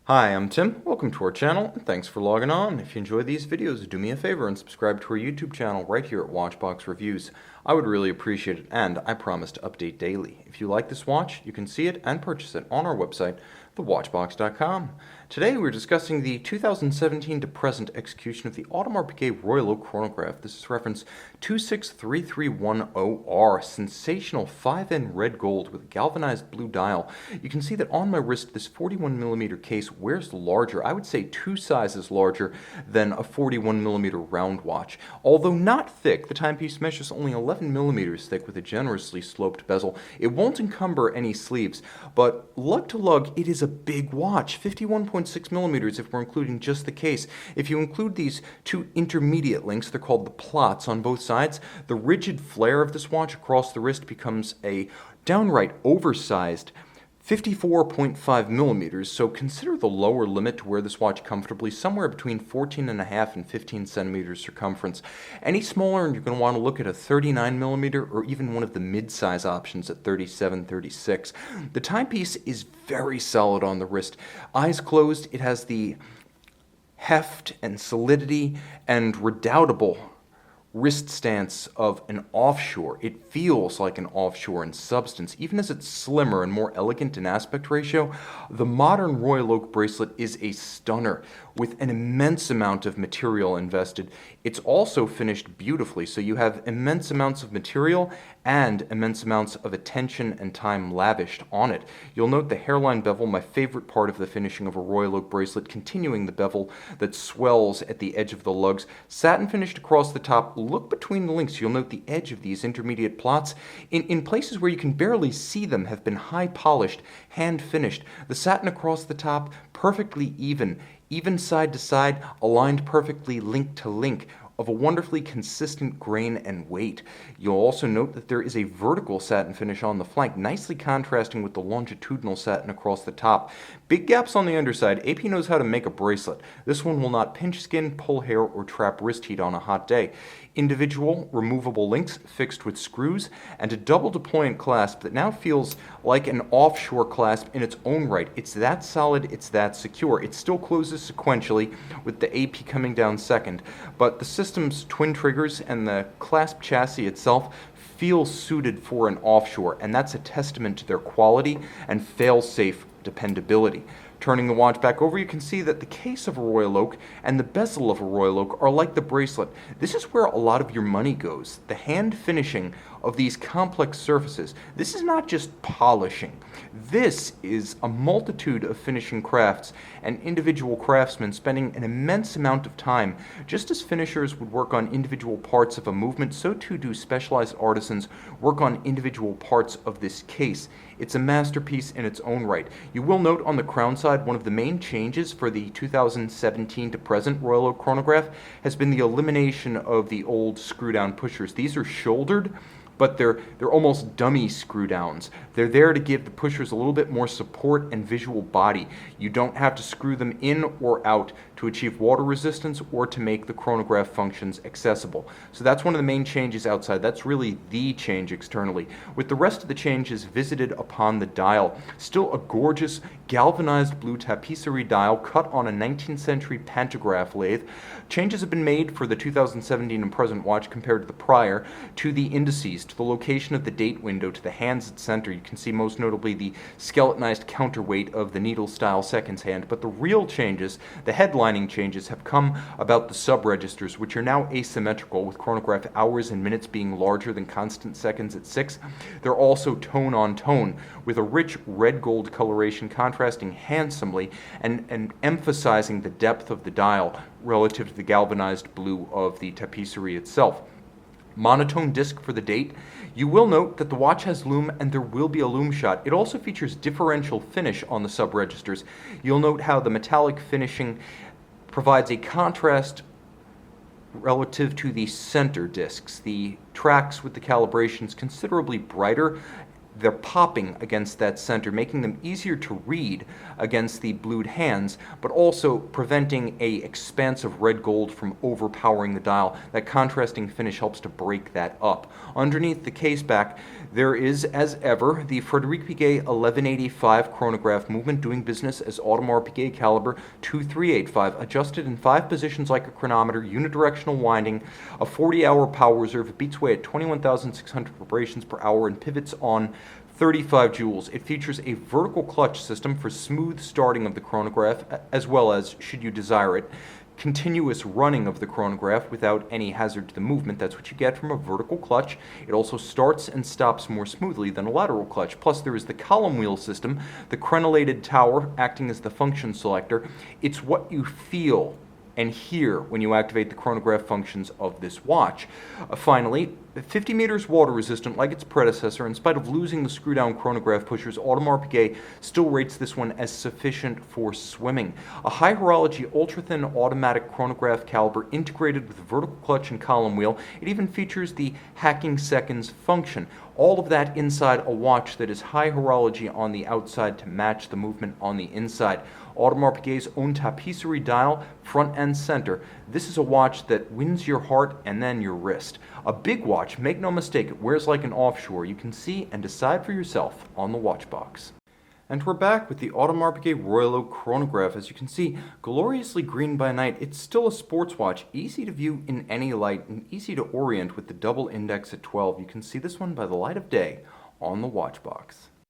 Hi, I'm Tim. Welcome to our channel, and thanks for logging on. If you enjoy these videos, do me a favor and subscribe to our YouTube channel right here at Watchbox Reviews. I would really appreciate it, and I promise to update daily. If you like this watch, you can see it and purchase it on our website, thewatchbox.com. Today we're discussing the 2017 to present execution of the Audemars Piguet Royal Oak Chronograph. This is reference 26331OR, sensational 5N red gold with a galvanized blue dial. You can see that on my wrist this 41mm case wears larger, I would say 2 sizes larger than a 41mm round watch. Although not thick, the timepiece measures only 11mm thick with a generously sloped bezel. It won't encumber any sleeves, but lug to lug it is a big watch, 51.6mm if we're including just the case. If you include these two intermediate links, they're called the plots on both sides, the rigid flare of this watch across the wrist becomes a downright oversized 54.5mm, so consider the lower limit to wear this watch comfortably, somewhere between 14.5 and 15 centimeters circumference. Any smaller and you're going to want to look at a 39mm or even one of the mid-size options at 37, 36. The timepiece is very solid on the wrist. Eyes closed, it has the heft and solidity and redoubtable wrist stance of an offshore. It feels like an offshore in substance. Even as it's slimmer and more elegant in aspect ratio, the modern Royal Oak bracelet is a stunner with an immense amount of material invested. It's also finished beautifully, so you have immense amounts of material and immense amounts of attention and time lavished on it. You'll note the hairline bevel, my favorite part of the finishing of a Royal Oak bracelet, continuing the bevel that swells at the edge of the lugs. Satin finished across the top. Look between the links. You'll note the edge of these intermediate plots. In places where you can barely see them have been high polished, hand finished. The satin across the top, perfectly even side to side, aligned perfectly link to link, of a wonderfully consistent grain and weight. You'll also note that there is a vertical satin finish on the flank, nicely contrasting with the longitudinal satin across the top. Big gaps on the underside. AP knows how to make a bracelet. This one will not pinch skin, pull hair, or trap wrist heat on a hot day. Individual removable links fixed with screws, and a double deployant clasp that now feels like an offshore clasp in its own right. It's that solid, it's that secure. It still closes sequentially with the AP coming down second, but the system's twin triggers and the clasp chassis itself feel suited for an offshore, and that's a testament to their quality and fail-safe dependability. Turning the watch back over, you can see that the case of a Royal Oak and the bezel of a Royal Oak are like the bracelet. This is where a lot of your money goes, the hand finishing of these complex surfaces. This is not just polishing. This is a multitude of finishing crafts and individual craftsmen spending an immense amount of time. Just as finishers would work on individual parts of a movement, so too do specialized artisans work on individual parts of this case. It's a masterpiece in its own right. You will note on the crown side, one of the main changes for the 2017 to present Royal Oak Chronograph has been the elimination of the old screw-down pushers. These are shouldered, but they're almost dummy screw downs. They're there to give the pushers a little bit more support and visual body. You don't have to screw them in or out to achieve water resistance or to make the chronograph functions accessible. So that's one of the main changes outside. That's really the change externally. With the rest of the changes visited upon the dial, still a gorgeous galvanized blue tapisserie dial cut on a 19th century pantograph lathe. Changes have been made for the 2017 and present watch compared to the prior, to the indices, to the location of the date window, to the hands at center. You can see most notably the skeletonized counterweight of the needle style seconds hand, but the real changes, the headlining changes, have come about the sub-registers, which are now asymmetrical, with chronograph hours and minutes being larger than constant seconds at 6. They're also tone on tone, with a rich red gold coloration contrasting handsomely and emphasizing the depth of the dial relative to the galvanized blue of the tapisserie itself. Monotone disc for the date. You will note that the watch has lume and there will be a lume shot. It also features differential finish on the sub-registers. You'll note how the metallic finishing provides a contrast relative to the center discs. The tracks with the calibrations considerably brighter they're popping against that center, making them easier to read against the blued hands, but also preventing a expansive red gold from overpowering the dial. That contrasting finish helps to break that up. Underneath the case back, there is, as ever, the Frederic Piguet 1185 chronograph movement, doing business as Audemars Piguet caliber 2385, adjusted in 5 positions like a chronometer, unidirectional winding, a 40-hour power reserve. It beats away at 21,600 vibrations per hour and pivots on 35 joules. It features a vertical clutch system for smooth starting of the chronograph, as well as, should you desire it, continuous running of the chronograph without any hazard to the movement. That's what you get from a vertical clutch. It also starts and stops more smoothly than a lateral clutch. Plus, there is the column wheel system, the crenellated tower acting as the function selector. It's what you feel and hear when you activate the chronograph functions of this watch. Finally, 50 meters water resistant like its predecessor. In spite of losing the screw down chronograph pushers, Audemars Piguet still rates this one as sufficient for swimming. A high horology ultra thin automatic chronograph caliber integrated with vertical clutch and column wheel. It even features the hacking seconds function. All of that inside a watch that is high horology on the outside to match the movement on the inside. Audemars Piguet's own tapisserie dial, front and center. This is a watch that wins your heart and then your wrist. A big watch, make no mistake, it wears like an offshore. You can see and decide for yourself on the watch box. And we're back with the Audemars Piguet Royal Oak chronograph. As you can see, gloriously green by night, it's still a sports watch, easy to view in any light and easy to orient with the double index at 12. You can see this one by the light of day on the watch box.